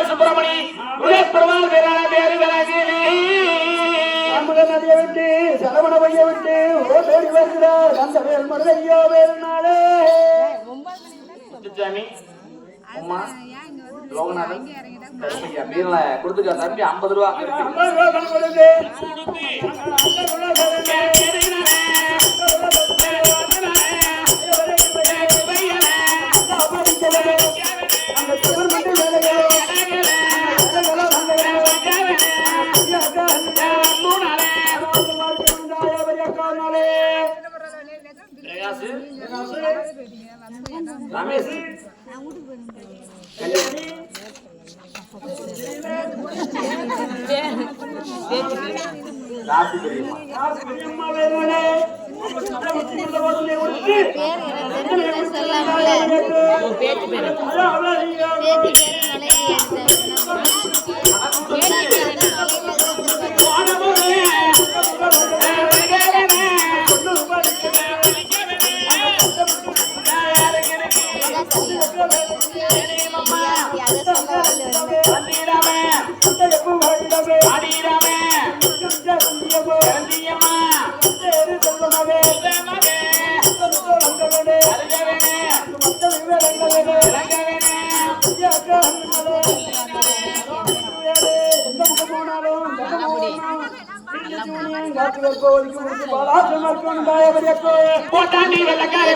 சுப்பிரமணி பெருமாள் பேரு நதியை விட்டு சரவண பைய விட்டு ஓடி வருகிறார் அந்த வேல் மருதையோ வேறுநாளே கொடுத்துக்க தம்பி 50 ரூபா ரமேஷ் ராசி பெரியம்மா வேணுனே போட்டாண்டி வெள்ளக்கார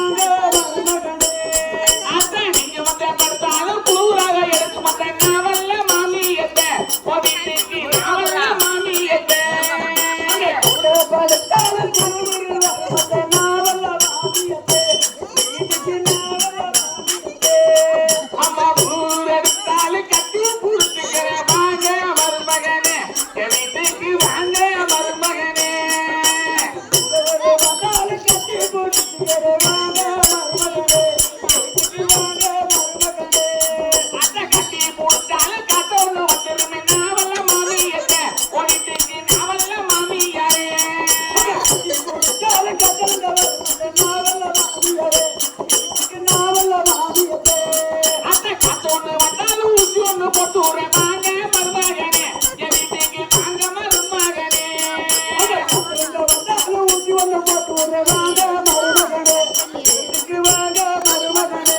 வாங்க மருமகனே. அதான் நீங்க வந்த படுத்தாலும் குழுவுறாக எடுத்து வந்த நாவல்ல மாமியத்தை வீட்டுக்கு நாவல்ல மாமியத்தை படுத்தாலும் குருகுரு வரமத்த நாவல்ல மாமியத்தே. வீட்டுக்கு நாவல்ல மாமியத்தே. அம்மா ஊர் எடுத்தாலும் கட்டி புடிச்சுக்கிற வாங்க மருமகனே என் வீட்டுக்கு வாங்க மருமகனே வந்தாலும் கட்டி பிடிச்சுக்கிற வாங்க மருமகனே. வீட்டுக்கு வாங்க மருமகனே. அத்தை கட்டி போட்டாலும் கத்தவன்னு வந்துருமே நாவல்ல மாமியத்தை வீட்டுக்கு நாவல்ல மாமியாரே கட்டி பிடிச்சாலும் கத்தவங்க வரமத்த நாவல்ல மாமியாரே. வீட்டுக்கு நாவல்ல மாமியத்தே. அத்தை கத்தவன்னு வந்தாலும் ஊசி ஒண்ணு போட்டு வாங்க மருமகனே என் வீட்டுக்கு வாங்க மருமகனே வந்தாலும் ஊசி ஒண்ணு போட்டு வாங்க மருமகனே. வீட்டுக்கு வாங்க மருமகனே.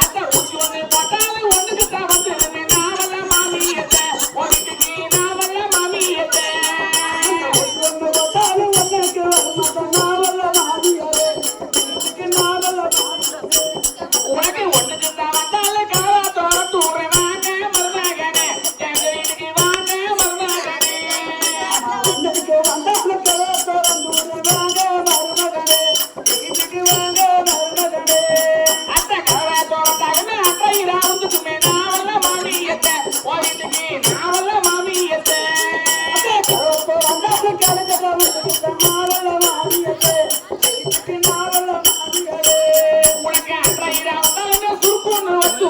அத்தை ஊசி ஒண்ணு போட்டாலும் ஒண்ணுக்கு தான் வந்துருமே நாவல்ல மாமியத்தை வீட்டுக்கு நாவல்ல மாமியத்தை ஒண்ணு போட்டாலும் ஒண்ணுக்கு வரமாட்ட நாவல்ல மாமியாரே. வீட்டுக்கு நாவல்ல மாமியாரே. உனக்கு ஒண்ணுக்கு தான் வந்தாலும் காலத்தோட வாங்க மருமகனே எங்க வீட்டுக்கு வாங்க மருமகனே இன்னைக்கு வந்தாலும் கலாச்சாரம் வாங்க மருமகனே. வீட்டுக்கு வாங்க மருமகனே. அத்தை காலத்தோட தகன அத்தை வந்துட்டுமே நாவல்ல மாமியத்தை வீட்டுக்கு நாவல்ல மாமியத்தை வந்தாலும் கலாச்சாரம் நாவல்ல மாமியாரே. வீட்டுக்கு நாவல்ல மாமியாரே. உனக்கு அத்தை வந்தாலும் சுருக்குன்னு வச்சு